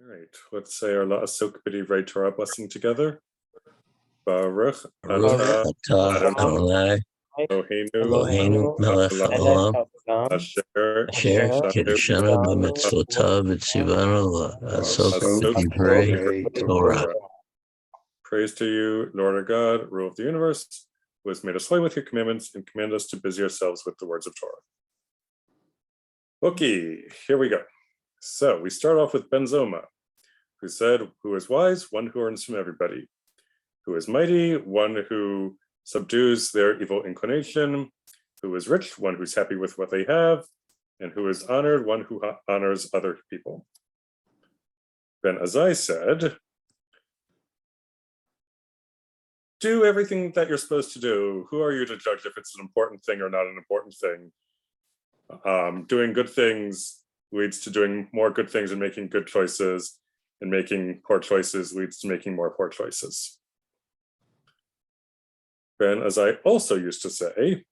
All right, let's say our La'asok B'divrei Torah blessing together. Baruch atah Adonai Eloheinu melech haolam asher asher kiddushanu b'mitzvotav v'tzivanu la'asok b'divrei Torah. Praise to you, Lord our God, rule of the universe, who has made us holy with your commandments and command us to busy ourselves with the words of Torah. Okay, here we go. So we start off with Ben Zoma, who said, who is wise? One who earns from everybody. Who is mighty? One who subdues their evil inclination. Who is rich? One who's happy with what they have. And who is honored? One who honors other people. Ben Azai said, do everything that you're supposed to do. Who are you to judge if it's an important thing or not an important thing? Doing good things leads to doing more good things and making good choices, and making poor choices leads to making more poor choices. Ben, as I also used to say,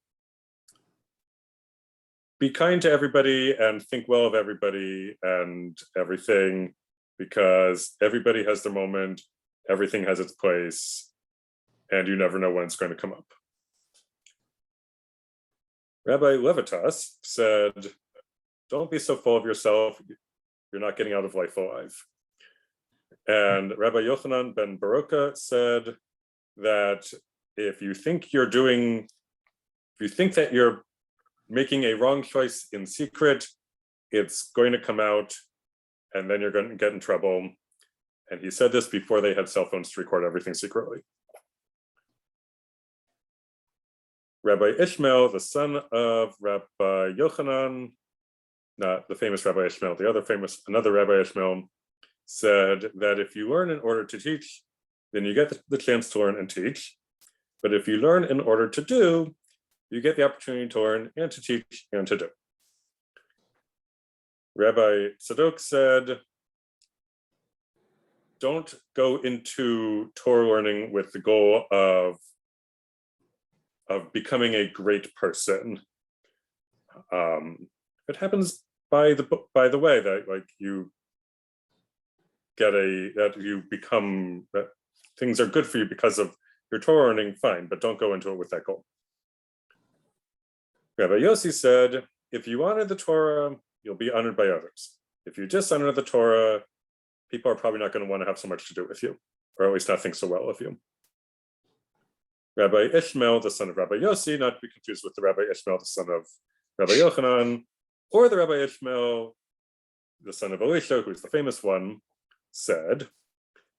be kind to everybody and think well of everybody and everything, because everybody has their moment, everything has its place, and you never know when it's going to come up. Rabbi Levitas said, don't be so full of yourself, you're not getting out of life alive. And Rabbi Yochanan ben Baroka said that if you think that you're making a wrong choice in secret, it's going to come out and then you're going to get in trouble. And he said this before they had cell phones to record everything secretly. Rabbi Ishmael, the son of Rabbi Yochanan, not the famous Rabbi Ishmael, another Rabbi Ishmael, said that if you learn in order to teach, then you get the chance to learn and teach. But if you learn in order to do, you get the opportunity to learn and to teach and to do. Rabbi Tzadok said, don't go into Torah learning with the goal of becoming a great person. It happens by the way that that things are good for you because of your Torah learning, fine, but don't go into it with that goal. Rabbi Yossi said, if you honor the Torah, you'll be honored by others. If you dishonor the Torah, people are probably not going to want to have so much to do with you, or at least not think so well of you. Rabbi Ishmael, the son of Rabbi Yossi, not to be confused with the Rabbi Ishmael, the son of Rabbi Yochanan, or the Rabbi Ishmael, the son of Elisha, who's the famous one, said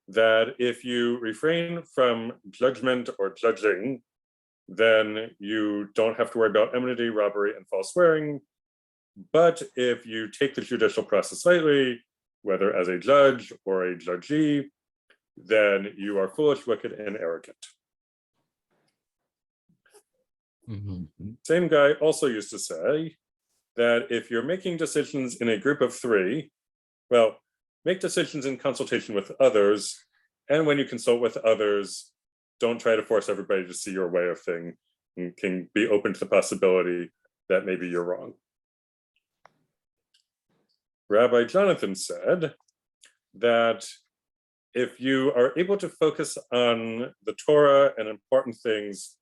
that if you refrain from judgment or judging, then you don't have to worry about enmity, robbery, and false swearing. But if you take the judicial process lightly, whether as a judge or a judgee, then you are foolish, wicked, and arrogant. Mm-hmm. Same guy also used to say that if you're making decisions in a group of three, well, make decisions in consultation with others, and when you consult with others, don't try to force everybody to see your way of thing, and can be open to the possibility that maybe you're wrong. Rabbi Jonathan said that if you are able to focus on the Torah and important things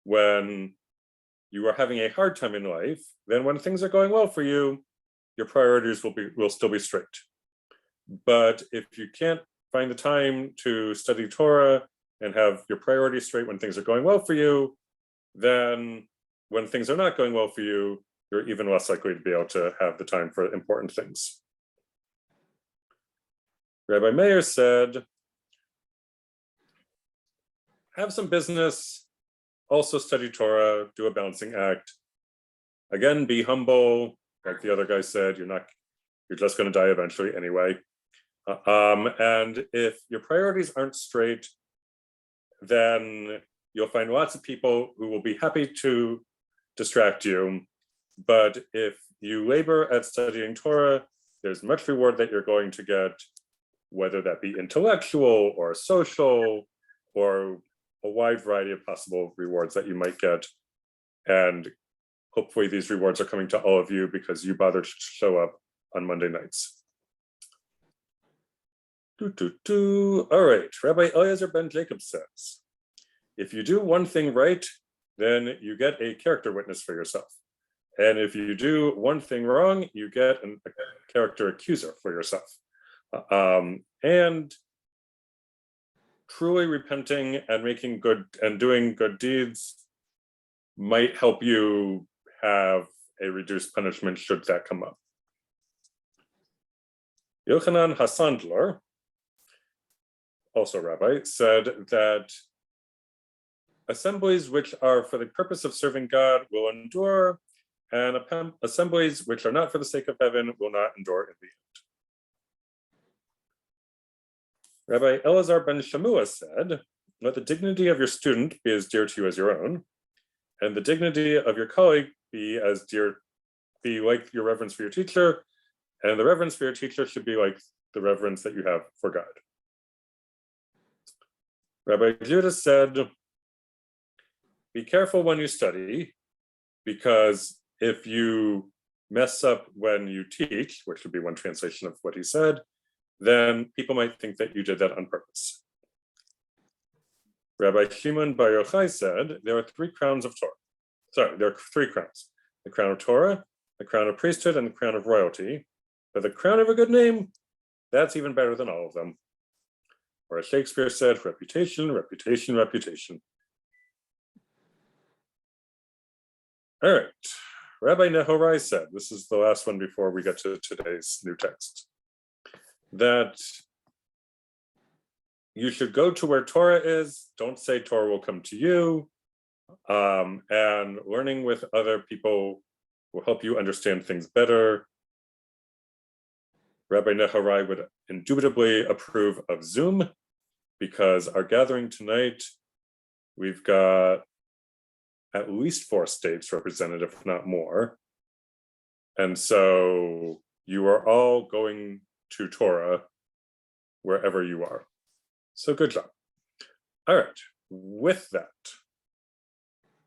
when you are having a hard time in life, then when things are going well for you, your priorities will still be straight. But if you can't find the time to study Torah and have your priorities straight when things are going well for you, then when things are not going well for you, you're even less likely to be able to have the time for important things. Rabbi Meir said, have some business, also study Torah, do a balancing act. Again, be humble. Like the other guy said, you're just going to die eventually anyway. And if your priorities aren't straight, then you'll find lots of people who will be happy to distract you. But if you labor at studying Torah, there's much reward that you're going to get, whether that be intellectual or social or a wide variety of possible rewards that you might get. And hopefully these rewards are coming to all of you because you bothered to show up on Monday nights. All right, Rabbi Eliezer ben Jacob says, if you do one thing right, then you get a character witness for yourself. And if you do one thing wrong, you get a character accuser for yourself. And truly repenting and making good and doing good deeds might help you have a reduced punishment should that come up. Yochanan Hassandler, also rabbi, said that assemblies which are for the purpose of serving God will endure, and assemblies which are not for the sake of heaven will not endure in the end. Rabbi Elazar ben Shamua said, let the dignity of your student be as dear to you as your own, and the dignity of your colleague be like your reverence for your teacher, and the reverence for your teacher should be like the reverence that you have for God. Rabbi Judah said, be careful when you study, because if you mess up when you teach, which would be one translation of what he said, then people might think that you did that on purpose. Rabbi Shimon Bar Yochai said, there are three crowns of Torah. Sorry, there are three crowns. The crown of Torah, the crown of priesthood, and the crown of royalty. But the crown of a good name, that's even better than all of them. Or as Shakespeare said, reputation, reputation, reputation. All right, Rabbi Nehorai said, this is the last one before we get to today's new text, that you should go to where Torah is. Don't say Torah will come to you. And learning with other people will help you understand things better. Rabbi Nehorai would indubitably approve of Zoom, because our gathering tonight, we've got at least 4 states represented, if not more. And so you are all going to Torah wherever you are. So good job. All right, with that,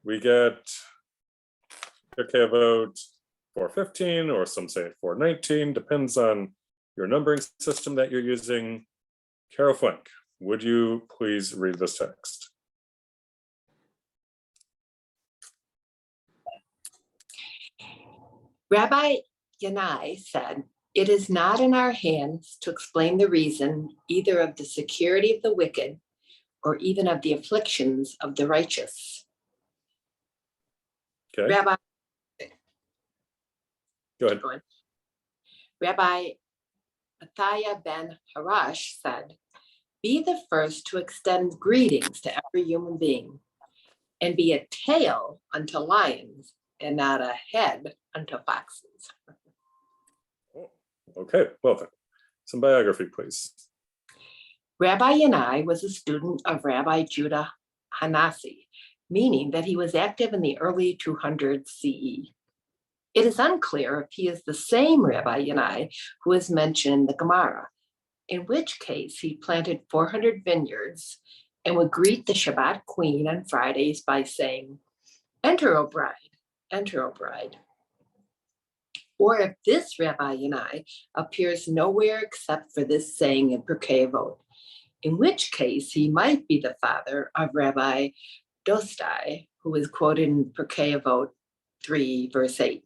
we get Pirkei Avot 415, or some say 419, depends on your numbering system that you're using. Carol Flank, would you please read this text? Rabbi Yanai said, it is not in our hands to explain the reason either of the security of the wicked or even of the afflictions of the righteous. Okay. Rabbi, Go ahead. Rabbi Matthiah ben Harash said, be the first to extend greetings to every human being, and be a tail unto lions and not a head unto foxes. Okay, well then, some biography, please. Rabbi Yanai was a student of Rabbi Judah Hanasi, meaning that he was active in the early 200s CE. It is unclear if he is the same Rabbi Yanai who is mentioned in the Gemara, in which case he planted 400 vineyards and would greet the Shabbat queen on Fridays by saying, enter, O bride, enter, O bride. Or if this Rabbi Yanai appears nowhere except for this saying in Pirkei Avot, in which case he might be the father of Rabbi Dostai, who is quoted in Pirkei Avot 3, verse 8.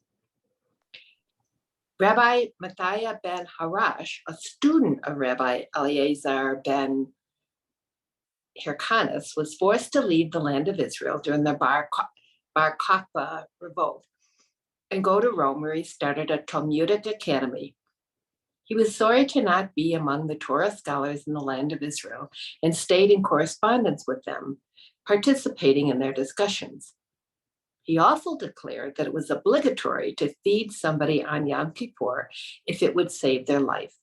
Rabbi Matthiah ben Harash, a student of Rabbi Eliezer ben Hyrcanus, was forced to leave the land of Israel during the Bar Kokhba revolt and go to Rome, where he started a Talmudic academy. He was sorry to not be among the Torah scholars in the land of Israel and stayed in correspondence with them, participating in their discussions. He also declared that it was obligatory to feed somebody on Yom Kippur if it would save their life.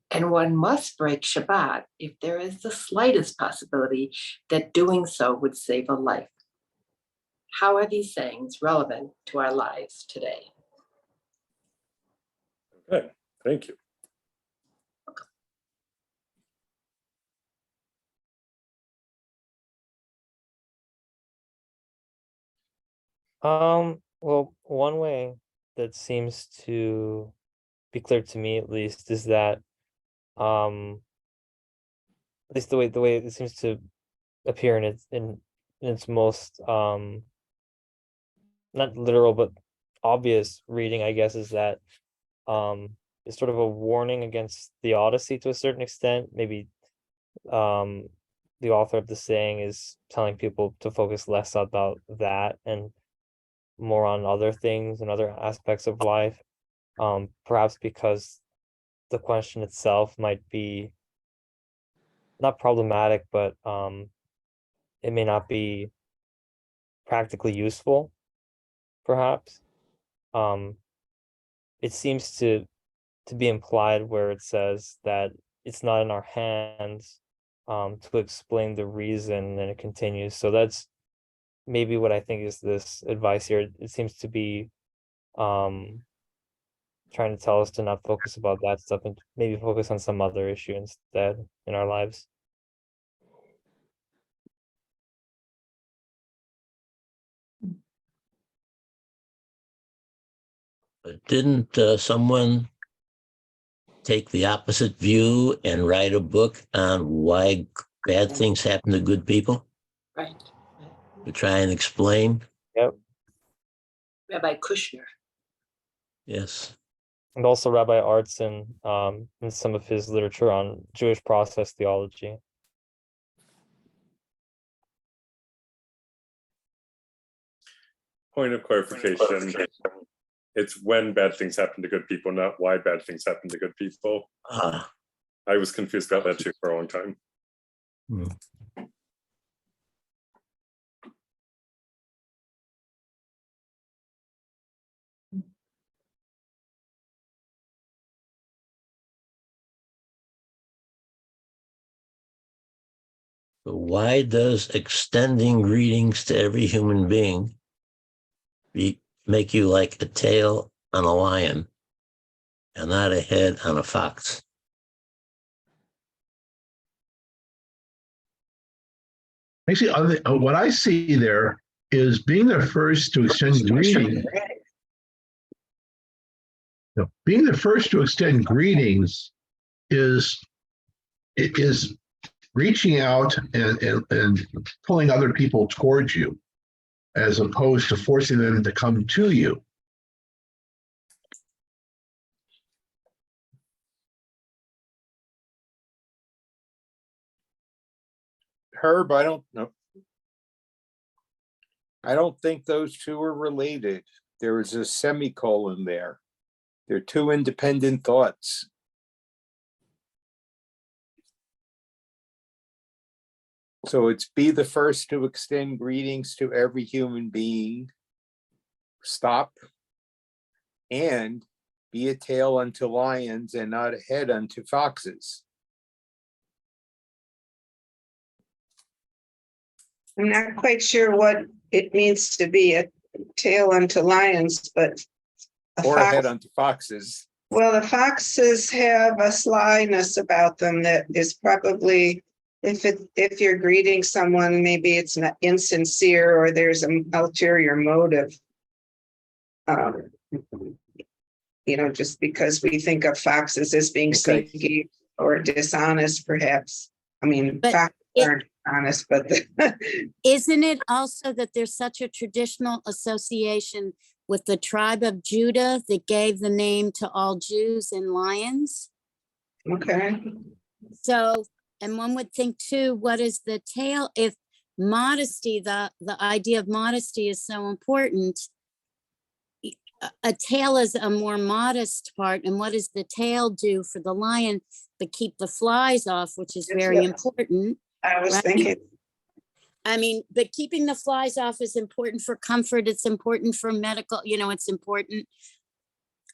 And one must break Shabbat if there is the slightest possibility that doing so would save a life. How are these sayings relevant to our lives today? Okay, thank you. Well, one way that seems to be clear to me, at least, is that at least the way it seems to appear in its most not literal but obvious reading, I guess, is that it's sort of a warning against theodicy to a certain extent. Maybe the author of the saying is telling people to focus less about that and more on other things and other aspects of life. Perhaps because the question itself might be not problematic, but it may not be practically useful, perhaps. It seems to be implied where it says that it's not in our hands to explain the reason, and it continues. So that's maybe what I think is this advice here. It seems to be trying to tell us to not focus about that stuff and maybe focus on some other issue instead in our lives. But didn't someone take the opposite view and write a book on why bad things happen to good people? Right. To try and explain? Yep. Rabbi Kushner. Yes. And also Rabbi Artson in some of his literature on Jewish process theology. Point of clarification. It's when bad things happen to good people, not why bad things happen to good people. I was confused about that too for a long time. So why does extending greetings to every human being make you like a tail on a lion and not a head on a fox? Actually, what I see there is being the first to extend greetings. Being the first to extend greetings is reaching out and pulling other people towards you, as opposed to forcing them to come to you. Herb, I don't know. I don't think those two are related. There is a semicolon there. They're two independent thoughts. So it's be the first to extend greetings to every human being. Stop. And be a tail unto lions and not a head unto foxes. I'm not quite sure what it means to be a tail unto lions, but or a head unto foxes. Well, the foxes have a slyness about them that is probably, if you're greeting someone, maybe it's not insincere or there's an ulterior motive. Just because we think of foxes as being sneaky or dishonest, perhaps. I mean, foxes aren't honest, but isn't it also that there's such a traditional association with the tribe of Judah that gave the name to all Jews and lions? Okay. So, and one would think too, what is the tail? If modesty, the idea of modesty is so important, a tail is a more modest part. And what does the tail do for the lion? But keep the flies off, which is very important. I was thinking. I mean, but keeping the flies off is important for comfort. It's important for medical, it's important.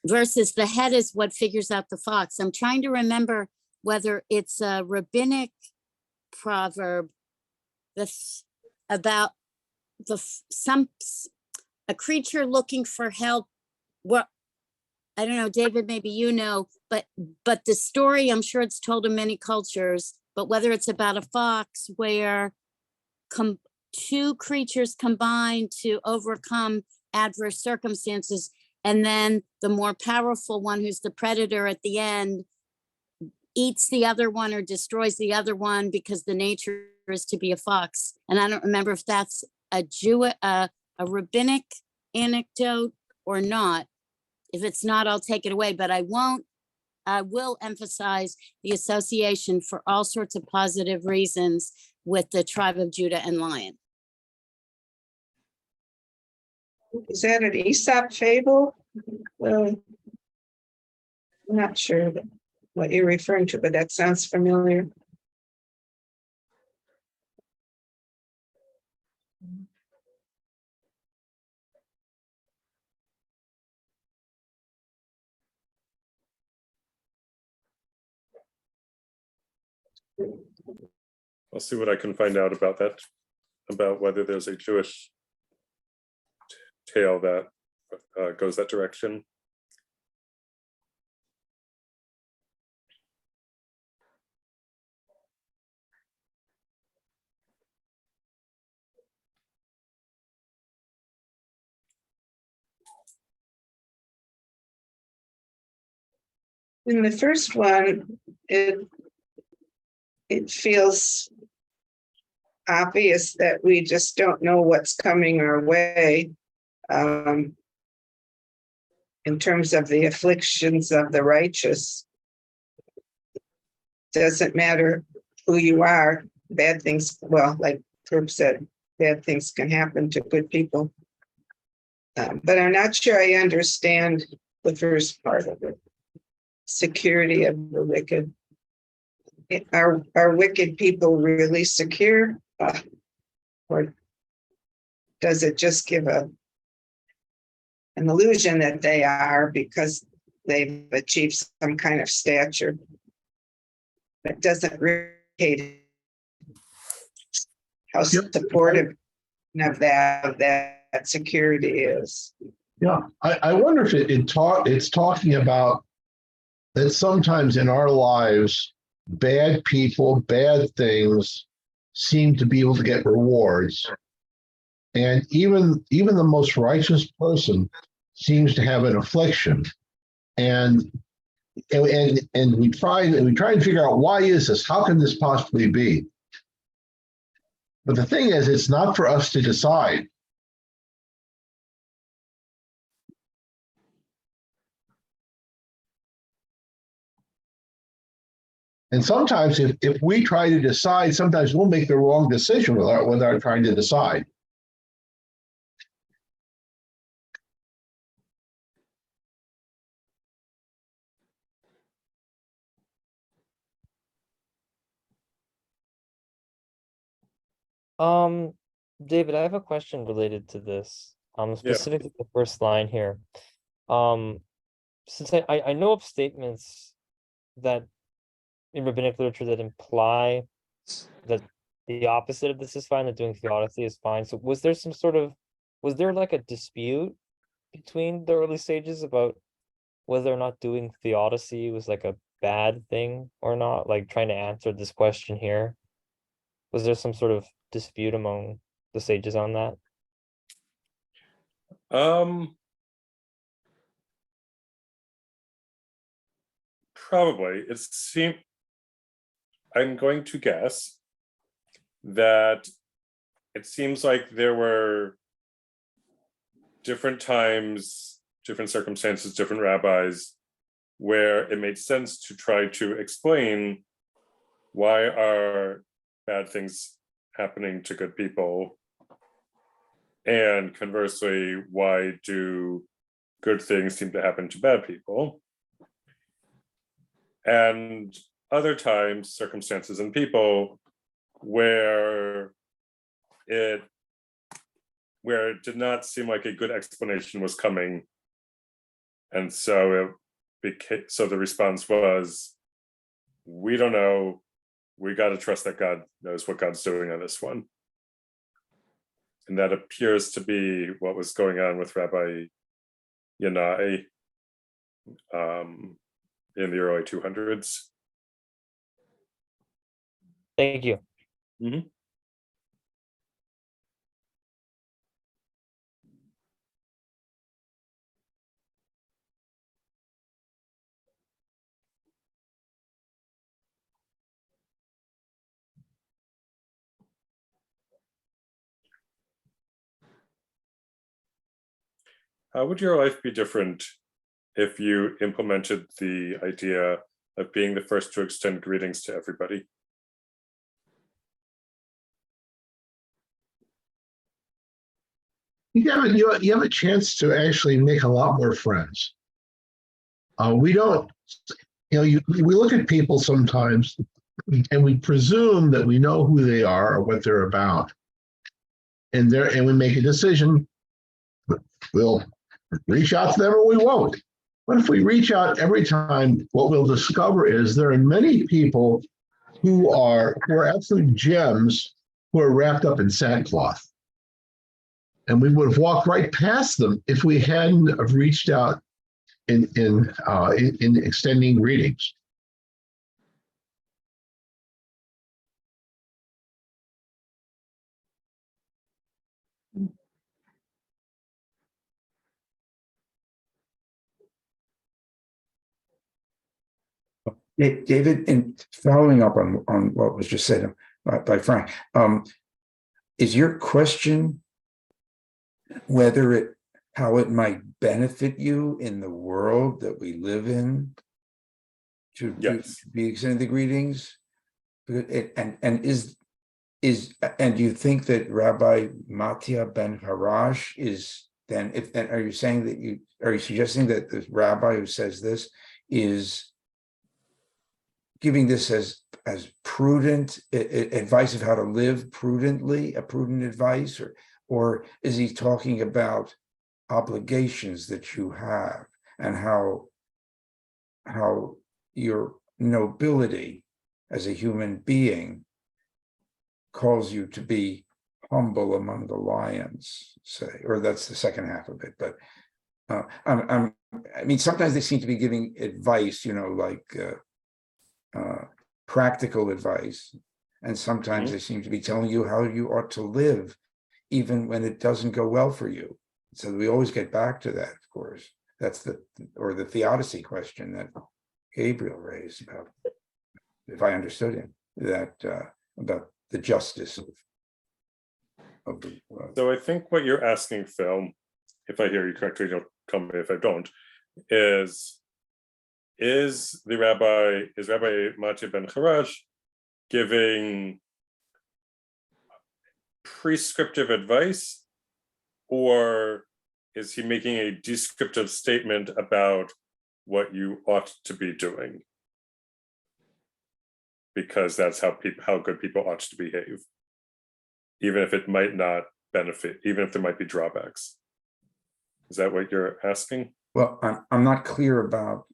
Versus the head is what figures out the fox. I'm trying to remember whether it's a rabbinic proverb about a creature looking for help. Well, I don't know, David, maybe but the story, I'm sure it's told in many cultures, but whether it's about a fox where two creatures combine to overcome adverse circumstances, and then the more powerful one, who's the predator at the end, eats the other one or destroys the other one because the nature is to be a fox. And I don't remember if that's a rabbinic anecdote or not. If it's not, I'll take it away, but I will emphasize the association for all sorts of positive reasons with the tribe of Judah and lion. Is that an Aesop fable? Well, I'm not sure what you're referring to, but that sounds familiar. I'll see what I can find out about that, about whether there's a Jewish tale that goes that direction. In the first one, it feels obvious that we just don't know what's coming our way. In terms of the afflictions of the righteous, doesn't matter who you are, bad things, well, like Herb said, bad things can happen to good people. But I'm not sure I understand the first part of it. Security of the wicked. Are wicked people really secure? Or does it just give an illusion that they are because they've achieved some kind of stature? It doesn't indicate how supportive of that security is. Yeah, I wonder if it's talking about that sometimes in our lives, bad people, bad things seem to be able to get rewards. And even the most righteous person seems to have an affliction. And we try and figure out, why is this? How can this possibly be? But the thing is, it's not for us to decide. And sometimes if we try to decide, sometimes we'll make the wrong decision without trying to decide. David, I have a question related to this. Yeah. Specifically the first line here. Since I know of statements that in rabbinic literature that imply that the opposite of this is fine, that doing theodicy is fine. So was there like a dispute between the early stages about whether or not doing theodicy was like a bad thing or not? Like trying to answer this question here. Was there some sort of dispute among the sages on that? Probably. I'm going to guess that it seems like there were different times, different circumstances, different rabbis where it made sense to try to explain why are bad things happening to good people, and conversely, why do good things seem to happen to bad people? And other times, circumstances and people where it did not seem like a good explanation was coming, and so the response was, we don't know, we got to trust that God knows what God's doing on this one. And that appears to be what was going on with Rabbi Yanai in the early 200s. Thank you. Mm-hmm. how would your life be different if you implemented the idea of being the first to extend greetings to everybody? You have a chance to actually make a lot more friends. We don't, we look at people sometimes and we presume that we know who they are or what they're about. And we make a decision. We'll reach out to them or we won't. But if we reach out every time, what we'll discover is there are many people who are absolute gems who are wrapped up in sackcloth. And we would have walked right past them if we hadn't have reached out in extending greetings. David, and following up on what was just said by Frank, is your question how it might benefit you in the world that we live in to be extending the greetings? And do you think that Rabbi Mattia ben Harash is then? Are you suggesting that the rabbi who says this is giving this as prudent advice of how to live prudently, a prudent advice, or is he talking about obligations that you have and how your nobility as a human being calls you to be humble among the lions, say, or that's the second half of it. But I mean, sometimes they seem to be giving advice, like practical advice, and sometimes they seem to be telling you how you ought to live, even when it doesn't go well for you. So we always get back to that, of course. That's the theodicy question that Gabriel raised about, if I understood him, that about the justice of the world. So I think what you're asking, Phil, if I hear you correctly, don't tell me if I don't, is Rabbi Mattia ben Harash giving prescriptive advice, or is he making a descriptive statement about what you ought to be doing? Because that's how good people ought to behave, even if it might not benefit, even if there might be drawbacks. Is that what you're asking? Well, I'm not clear about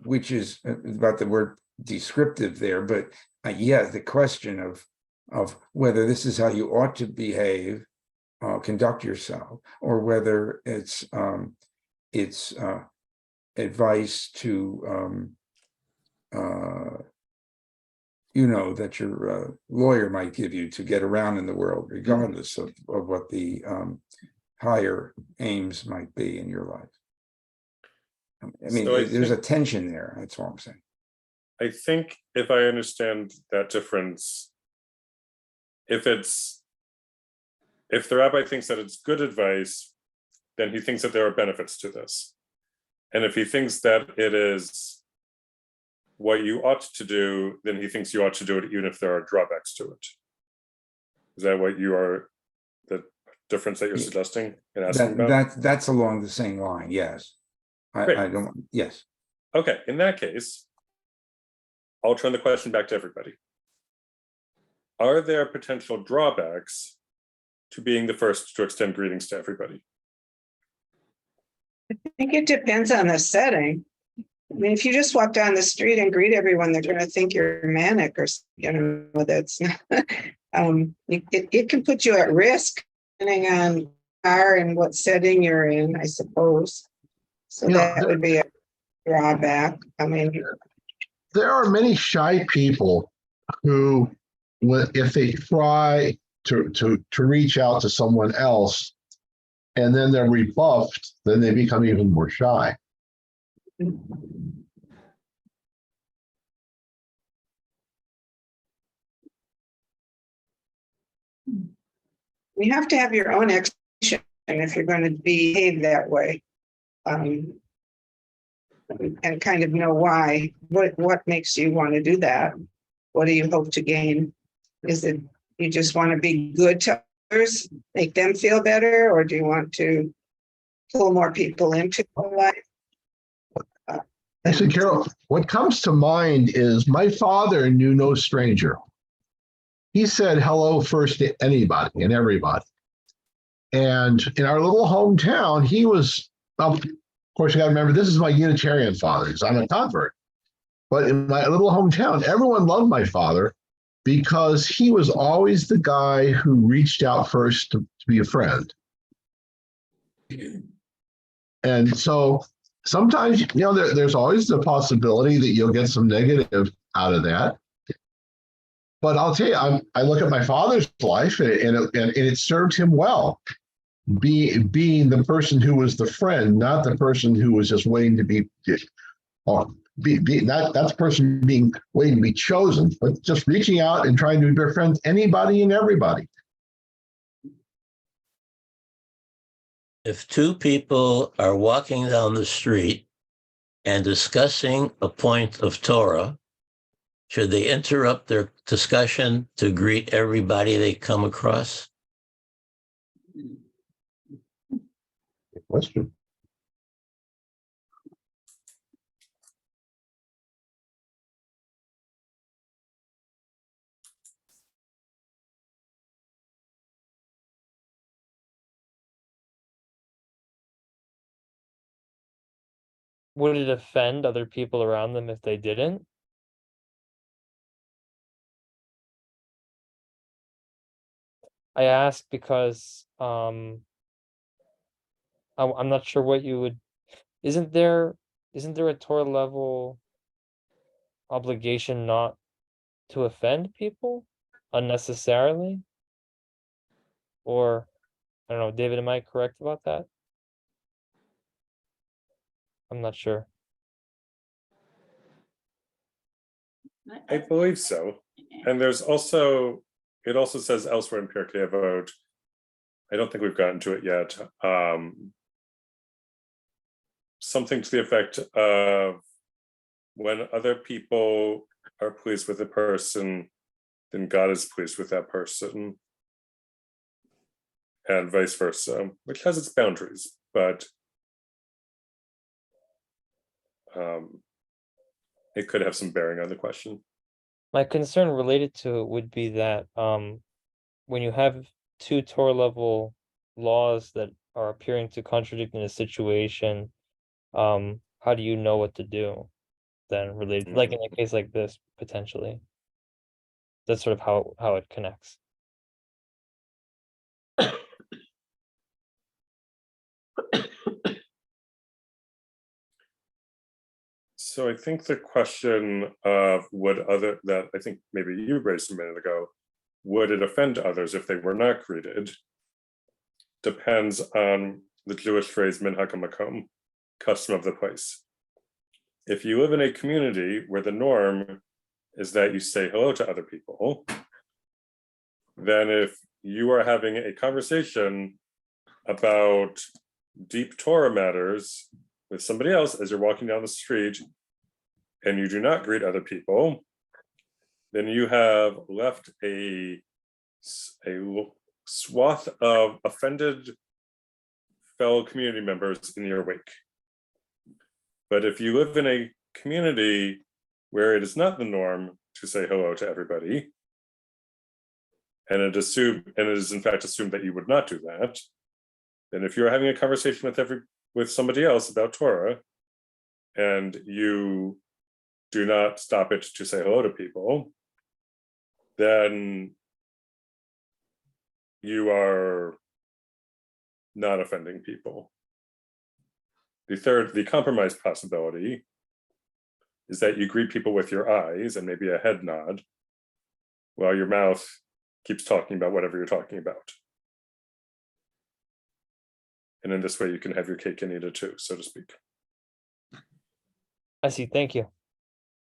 which is about the word descriptive there, but the question of whether this is how you ought to behave, conduct yourself, or whether it's advice to that your lawyer might give you to get around in the world, regardless of what the higher aims might be in your life. I mean, there's a tension there. That's all I'm saying. I think if I understand that difference, if the rabbi thinks that it's good advice, then he thinks that there are benefits to this. And if he thinks that it is what you ought to do, then he thinks you ought to do it even if there are drawbacks to it. Is that what you are, the difference that you're suggesting and asking about? That's along the same line, yes. Yes. Okay, in that case, I'll turn the question back to everybody. Are there potential drawbacks to being the first to extend greetings to everybody? I think it depends on the setting. I mean, if you just walk down the street and greet everyone, they're going to think you're manic or, that's not, it can put you at risk depending on car and what setting you're in, I suppose. So that would be a drawback. I mean, there are many shy people who, if they try to reach out to someone else and then they're rebuffed, then they become even more shy. You have to have your own expectation And if you're going to behave that way, and kind of know why, what makes you want to do that? What do you hope to gain? Is it you just want to be good to others, make them feel better, or do you want to pull more people into your life? Actually, Carol, what comes to mind is my father knew no stranger. He said hello first to anybody and everybody. And in our little hometown, he was, well, of course, you got to remember, this is my Unitarian father, because I'm a convert. But in my little hometown, everyone loved my father because he was always the guy who reached out first to be a friend. And so sometimes, there's always the possibility that you'll get some negative out of that. But I'll tell you, I look at my father's life, and it served him well, being the person who was the friend, not the person who was just waiting to be, or not the person being waiting to be chosen, but just reaching out and trying to befriend anybody and everybody. If two people are walking down the street and discussing a point of Torah, should they interrupt their discussion to greet everybody they come across? Good question. Would it offend other people around them if they didn't? I ask because I'm not sure what you would. Isn't there a Torah level obligation not to offend people unnecessarily? Or I don't know, David, am I correct about that? I'm not sure. I believe so. And there's also, it also says elsewhere in Pirkei Avot, I don't think we've gotten to it yet, something to the effect of when other people are pleased with a person, then God is pleased with that person, and vice versa, which has its boundaries, but it could have some bearing on the question. My concern related to it would be that when you have two Torah level laws that are appearing to contradict in a situation, how do you know what to do then related, like in a case like this, potentially? That's sort of how it connects. So I think the question of that I think maybe you raised a minute ago, would it offend others if they were not greeted, depends on the Jewish phrase minhag hamakom, custom of the place. If you live in a community where the norm is that you say hello to other people, then if you are having a conversation about deep Torah matters with somebody else as you're walking down the street and you do not greet other people, then you have left a swath of offended fellow community members in your wake. But if you live in a community where it is not the norm to say hello to everybody, and it is in fact assumed that you would not do that, then if you're having a conversation with somebody else about Torah, and you do not stop it to say hello to people, then you are not offending people. The compromise possibility is that you greet people with your eyes and maybe a head nod while your mouth keeps talking about whatever you're talking about. And in this way, you can have your cake and eat it too, so to speak. I see, thank you.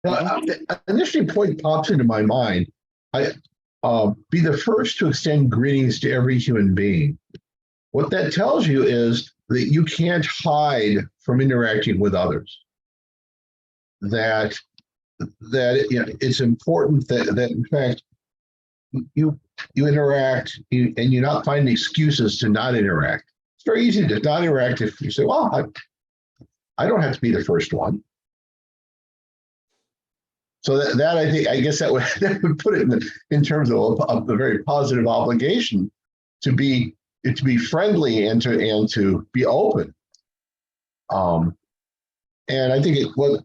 Now, an interesting point pops into my mind. Be the first to extend greetings to every human being. What that tells you is that you can't hide from interacting with others. That it's important that in fact you interact and you're not finding excuses to not interact. It's very easy to not interact if you say, well, I don't have to be the first one. So that I guess that would put it in terms of a very positive obligation to be friendly and to be open. And I think what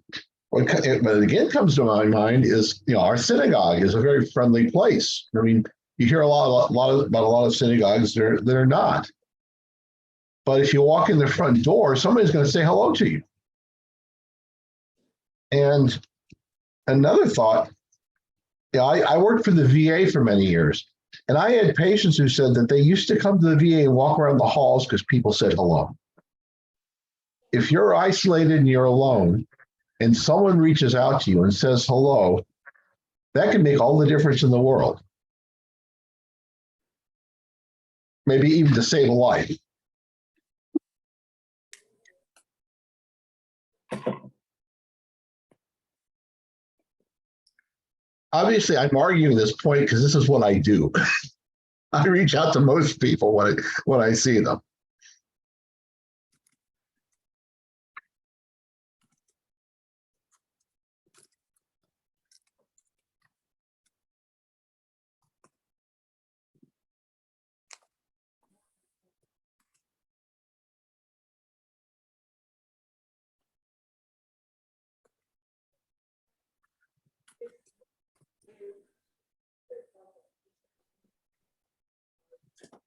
again comes to my mind is, our synagogue is a very friendly place. I mean, you hear about a lot of synagogues that are not. But if you walk in the front door, somebody's going to say hello to you. And another thought, I worked for the VA for many years, and I had patients who said that they used to come to the VA and walk around the halls because people said hello. If you're isolated and you're alone, and someone reaches out to you and says hello, that can make all the difference in the world. Maybe even to save a life. Obviously, I'm arguing this point because this is what I do. I reach out to most people when I see them.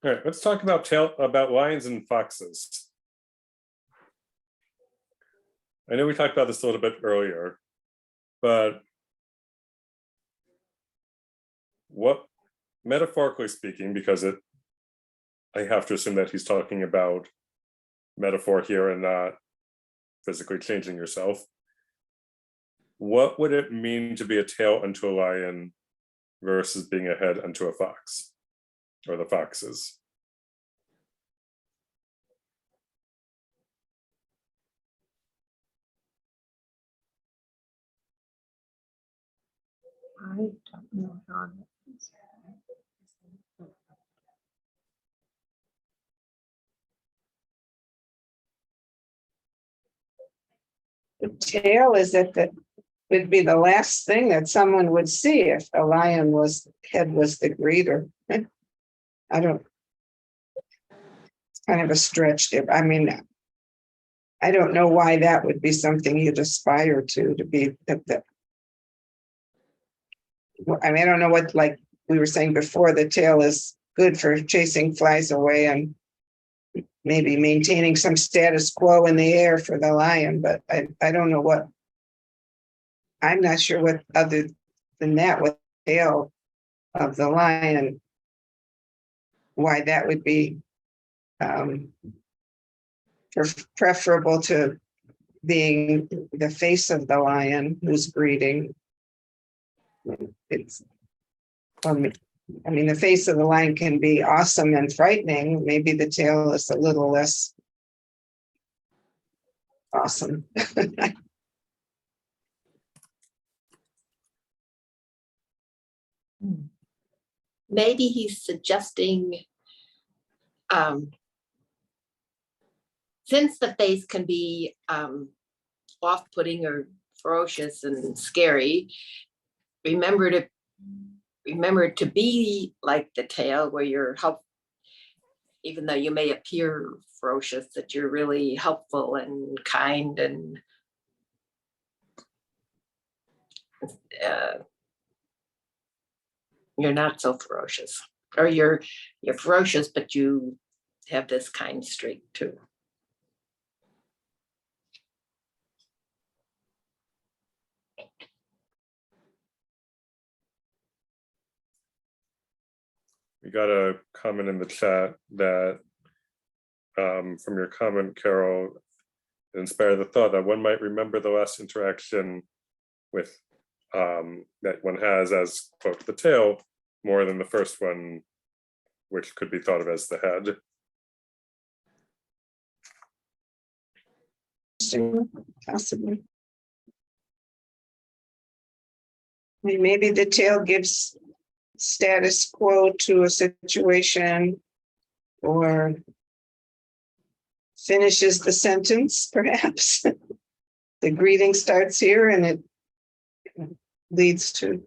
All right, let's talk about lions and foxes. I know we talked about this a little bit earlier, but what, metaphorically speaking, because I have to assume that he's talking about metaphor here and not physically changing yourself. What would it mean to be a tail unto a lion versus being a head unto a fox, or the foxes? I don't know how. The tail is would be the last thing that someone would see if a lion head was the greeter. I don't. It's kind of a stretch there. I mean, I don't know why that would be something you'd aspire to be that. I mean, I don't know what, like we were saying before, the tail is good for chasing flies away and maybe maintaining some status quo in the air for the lion, but I don't know what. I'm not sure what other than that, with the tail of the lion, why that would be preferable to being the face of the lion who's greeting. It's, I mean, the face of the lion can be awesome and frightening. Maybe the tail is a little less awesome. Maybe he's suggesting, since the face can be off-putting or ferocious and scary, remember to be like the tail, where you're even though you may appear ferocious, that you're really helpful and kind and you're not so ferocious, or you're ferocious, but you have this kind streak too. We got a comment in the chat that from your comment, Carol, inspired the thought that one might remember the last interaction with that one has as, quote, the tail more than the first one, which could be thought of as the head. interesting, possibly. I mean, maybe the tail gives status quo to a situation or finishes the sentence, perhaps. The greeting starts here and it leads to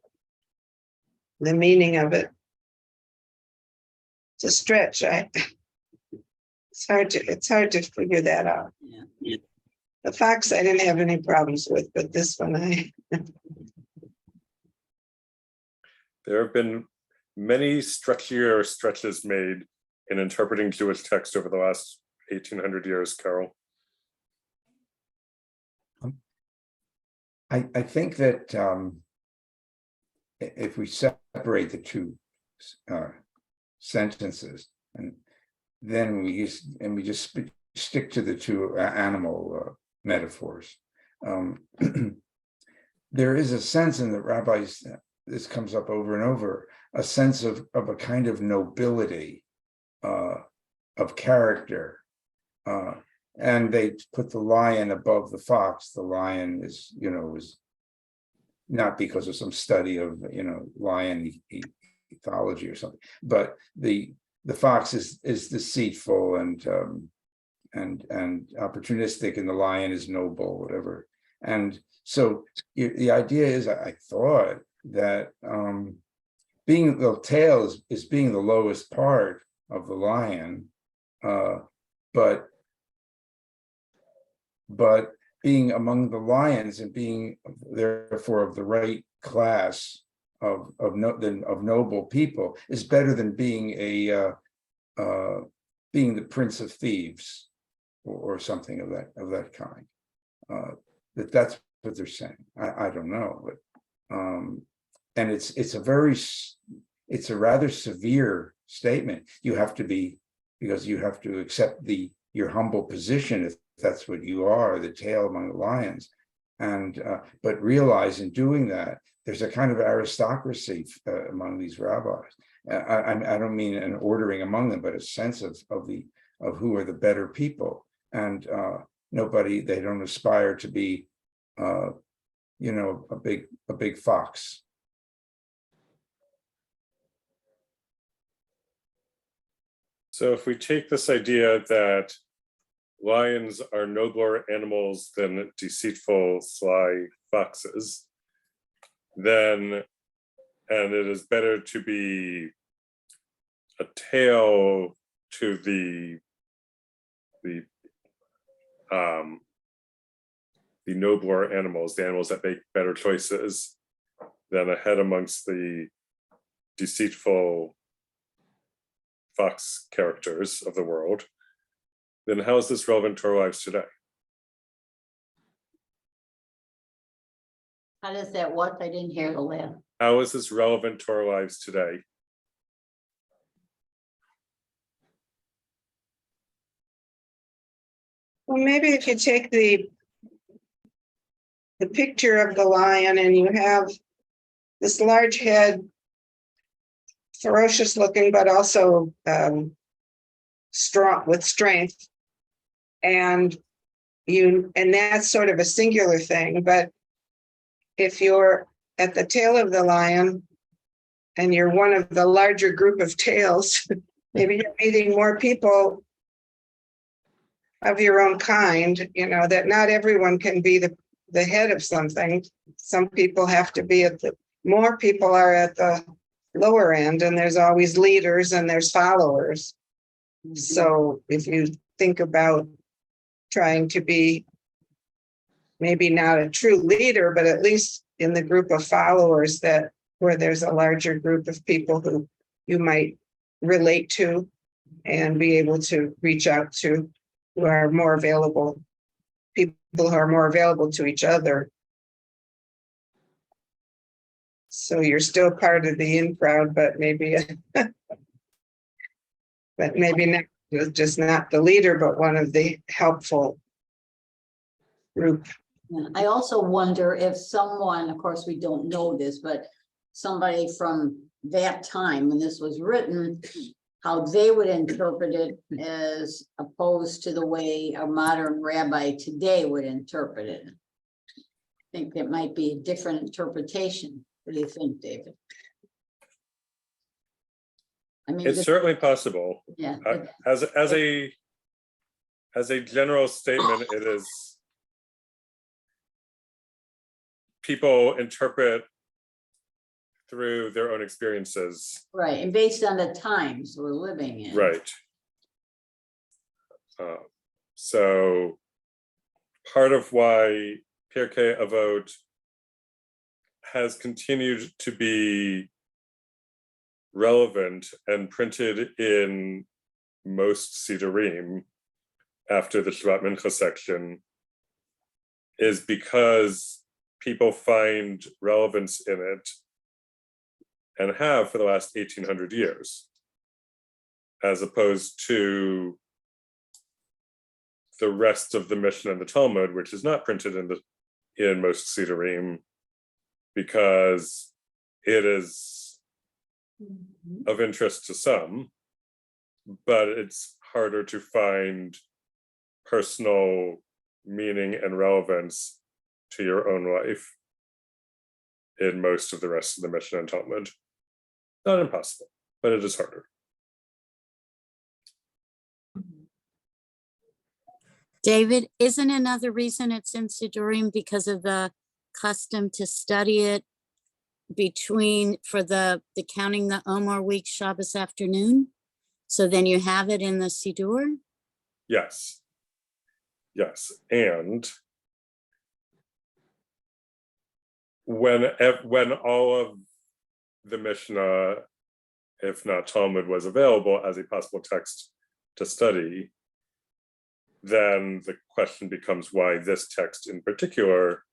the meaning of it. It's a stretch. It's hard to figure that out. Yeah. The fox I didn't have any problems with, but this one There have been many stretchier stretches made in interpreting Jewish text over the last 1800 years, Carol. I think that if we separate the two sentences, and then we just stick to the two animal metaphors, there is a sense in the rabbis, this comes up over and over, a sense of a kind of nobility of character. And they put the lion above the fox. The lion is not because of some study of, lion ethology or something, but the fox is deceitful and opportunistic, and the lion is noble, whatever. And so the idea is, I thought that being the tail is being the lowest part of the lion, but being among the lions and being therefore of the right class of noble people is better than being being the prince of thieves or something of that kind. That's what they're saying. I don't know, but and it's a rather severe statement. You have to be, because you have to accept your humble position if that's what you are, the tail among the lions, and but realize in doing that there's a kind of aristocracy among these rabbis. I don't mean an ordering among them, but a sense of who are the better people, and they don't aspire to be a big fox. So if we take this idea that lions are nobler animals than deceitful, sly foxes, then, and it is better to be a tail to the nobler animals, the animals that make better choices, than a head amongst the deceitful fox characters of the world, then how is this relevant to our lives today? How does that work? I didn't hear the last. How is this relevant to our lives today? well, maybe if you take the picture of the lion and you have this large head, ferocious looking, but also strong with strength, and that's sort of a singular thing. But if you're at the tail of the lion and you're one of the larger group of tails, maybe you're meeting more people of your own kind, that not everyone can be the head of something. Some people have to be more people are at the lower end, and there's always leaders and there's followers. Mm-hmm. So if you think about trying to be maybe not a true leader, but at least in the group of followers where there's a larger group of people who you might relate to and be able to reach out to, who are more available, people who are more available to each other. So you're still part of the in crowd, but maybe not, just not the leader, but one of the helpful group. I also wonder if someone, of course, we don't know this, but somebody from that time when this was written how they would interpret it as opposed to the way a modern rabbi today would interpret it. I think it might be a different interpretation. What do you think, David? I mean, It's certainly possible. yeah, As a general statement, it is people interpret through their own experiences. right, and based on the times we're living in. Right. So part of why Pirkei Avot has continued to be relevant and printed in most Sidurim after the Shabbat Mincha section is because people find relevance in it and have for the last 1800 years, as opposed to the rest of the Mishnah and the Talmud, which is not printed in most Sidurim, because it is of interest to some, but it's harder to find personal meaning and relevance to your own life in most of the rest of the Mishnah and Talmud. Not impossible, but it is harder. David, isn't another reason it's in Sidurim because of the custom to study it for the counting the Omer week Shabbos afternoon? So then you have it in the Sidur? Yes. Yes, and when all of the Mishnah, if not Talmud, was available as a possible text to study, then the question becomes why this text in particular,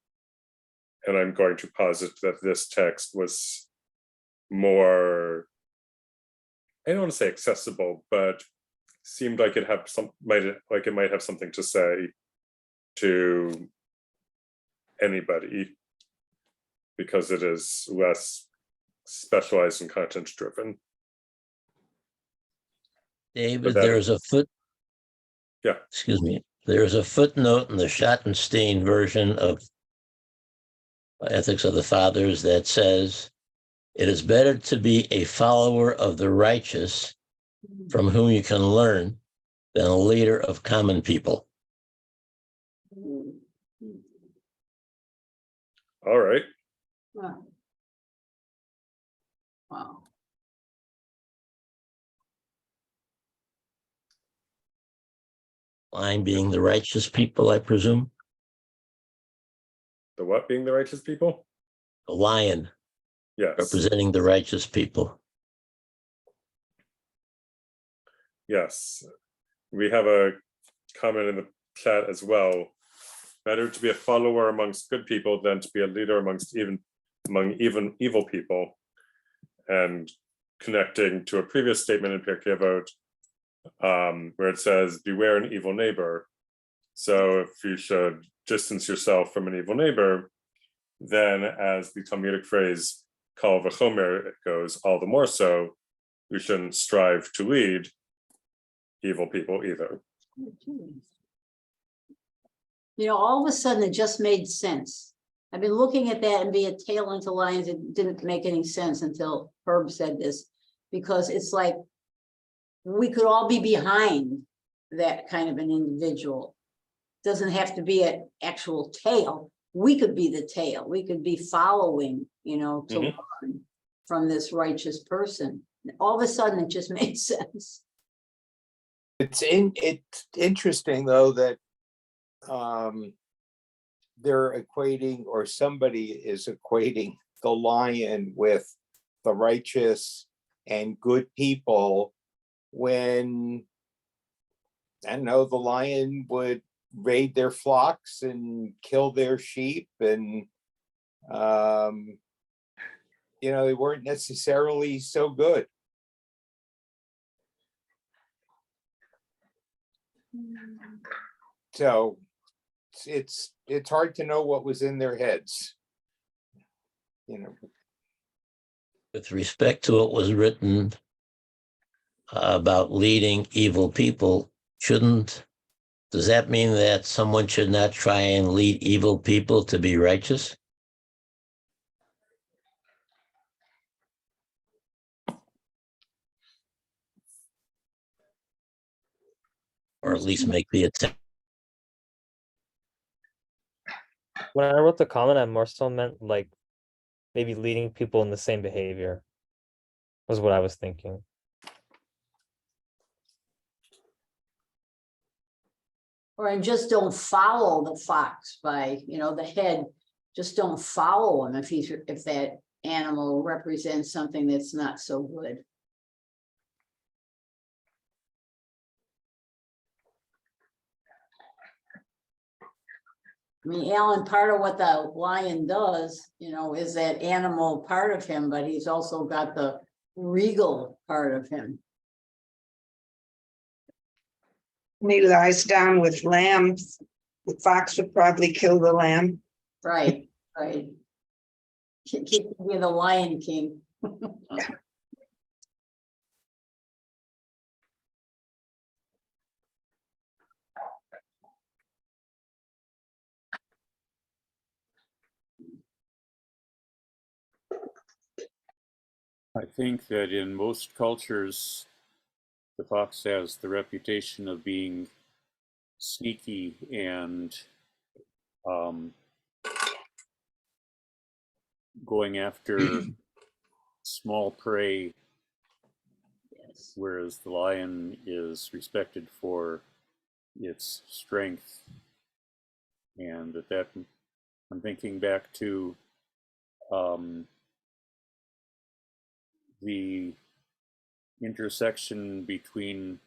and I'm going to posit that this text was more, I don't want to say accessible, but seemed like it might have something to say to anybody, because it is less specialized and content driven. David, that- there's a Yeah. excuse me, there's a footnote in the Schottenstein version of Ethics of the Fathers that says, it is better to be a follower of the righteous from whom you can learn than a leader of common people. All right. Wow. Wow. Line being the righteous people, I presume. The what being the righteous people? The lion Yes. representing the righteous people. Yes. We have a comment in the chat as well. Better to be a follower amongst good people than to be a leader among even evil people. And connecting to a previous statement in Pirkei Avot, where it says, beware an evil neighbor. So if you should distance yourself from an evil neighbor, then as the Talmudic phrase, kal v'chomer, goes, all the more so, you shouldn't strive to lead evil people either. You know, all of a sudden it just made sense. I've been looking at that and be a tail into lions. It didn't make any sense until Herb said this, because it's like we could all be behind that kind of an individual. Doesn't have to be an actual tail. We could be the tail. We could be following, to learn from this righteous person. All of a sudden, it just made sense. It's interesting though that they're equating, or somebody is equating, the lion with the righteous and good people, when, I don't know, the lion would raid their flocks and kill their sheep, and they weren't necessarily so good. So it's hard to know what was in their heads. With respect to what was written about leading evil people, does that mean that someone should not try and lead evil people to be righteous? Or at least make the attempt? When I wrote the comment, I more so meant like maybe leading people in the same behavior was what I was thinking. Or and just don't follow the fox by, the head, just don't follow him if that animal represents something that's not so good. I mean, Alan, part of what the lion does, is that animal part of him, but he's also got the regal part of him. When he lies down with lambs, the fox would probably kill the lamb. Right. He could be the Lion King. I think that in most cultures, the fox has the reputation of being sneaky and going after small prey, Yes. whereas the lion is respected for its strength. And that I'm thinking back to the intersection between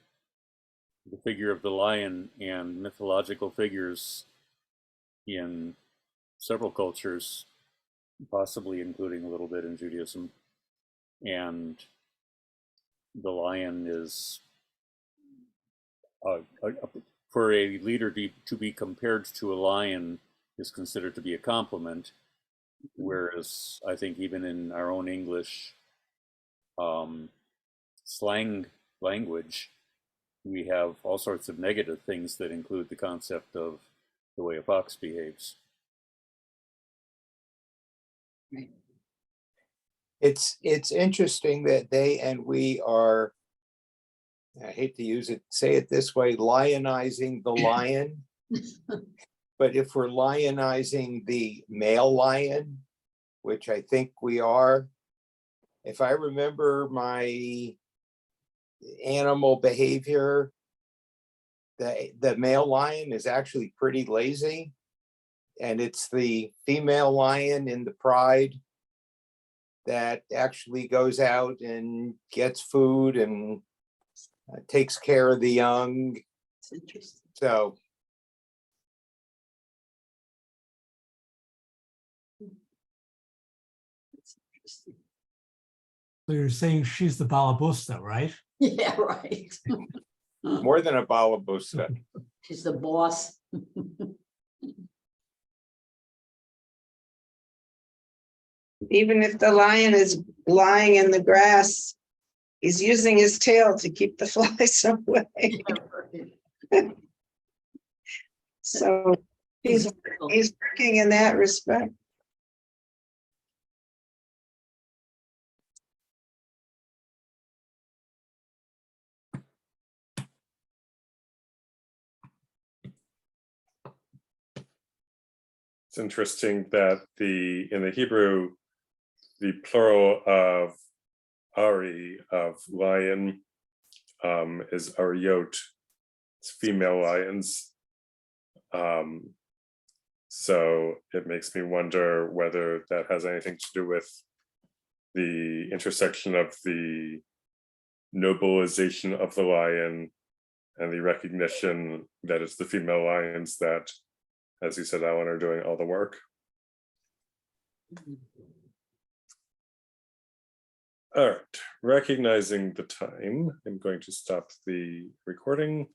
the figure of the lion and mythological figures in several cultures, possibly including a little bit in Judaism. And the lion is, for a leader to be compared to a lion is considered to be a compliment, whereas I think even in our own English slang language, we have all sorts of negative things that include the concept of the way a fox behaves. Right. It's interesting that they and we are, I hate to say it this way, lionizing the lion. But if we're lionizing the male lion, which I think we are, if I remember my animal behavior, the male lion is actually pretty lazy, and it's the female lion in the pride that actually goes out and gets food and takes care of the young. It's interesting. So It's interesting. So you're saying she's the Balabusta, right? Yeah, right. more than a balabusta. She's the boss. Even if the lion is lying in the grass, he's using his tail to keep the flies away. So he's working in that respect. It's interesting that in the Hebrew, the plural of Ari, of lion, is Ariot. It's female lions. So it makes me wonder whether that has anything to do with the intersection of the nobilization of the lion and the recognition that it's the female lions that, as you said, Alan, are doing all the work. All right, recognizing the time, I'm going to stop the recording.